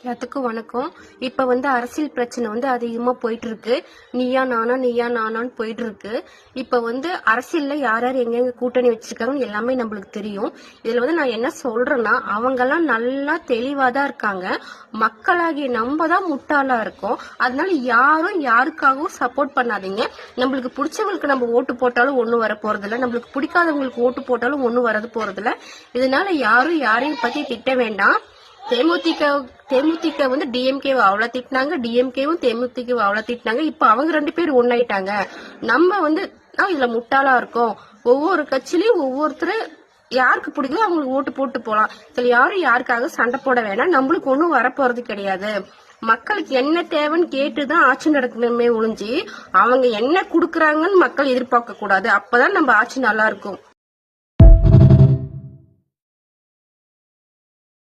எல்லாத்துக்கும் வணக்கம். இப்ப அரசியல் பிரச்சனை அதிகமா போயிட்டு இருக்கு. நீயா நானான்னு போயிட்டு இருக்கு. இப்ப அரசியல்ல யார் யார் எங்க கூட்டணி வச்சிருக்காங்கன்னு எல்லாமே நம்மளுக்கு தெரியும். இதுல நான் என்ன சொல்றேன்னா, அவங்க எல்லாம் நல்லா தெளிவாதான் இருக்காங்க. மக்களாகிய நம்ம தான் முட்டாளா இருக்கோம். அதனால யாரும் யாருக்காகவும் சப்போர்ட் பண்ணாதீங்க. நம்மளுக்கு பிடிச்சவங்களுக்கு நம்ம ஓட்டு போட்டாலும் ஒண்ணும் வர போறது இல்ல, நம்மளுக்கு பிடிக்காதவங்களுக்கு ஓட்டு போட்டாலும் ஒண்ணும் வரது போறது இல்ல. இதனால யாரும் யாரையும் பத்தி திட்ட வேண்டாம். தேமுதிக டிஎம்கேவை அவ்வளவு திட்டினாங்க, டிஎம்கேவும் தேமுதிகவை அவ்வளவு திட்டினாங்க. இப்ப அவங்க 2 பேரும் ஒன்னாயிட்டாங்க. நம்ம இதுல முட்டாளா இருக்கோம். ஒவ்வொரு கட்சியிலயும் ஒவ்வொருத்தர் யாருக்கு பிடிக்கல அவங்களுக்கு ஓட்டு போட்டு போலாம். இதுல யாரும் யாருக்காக சண்டை போட வேணாம். நம்மளுக்கு ஒண்ணும் வரப்போறது கிடையாது. மக்களுக்கு என்ன தேவைன்னு கேட்டுதான் ஆட்சி நடக்கணுமே ஒழிஞ்சு அவங்க என்ன குடுக்கறாங்கன்னு மக்கள் எதிர்பார்க்க கூடாது. அப்பதான் நம்ம ஆட்சி நல்லா இருக்கும்.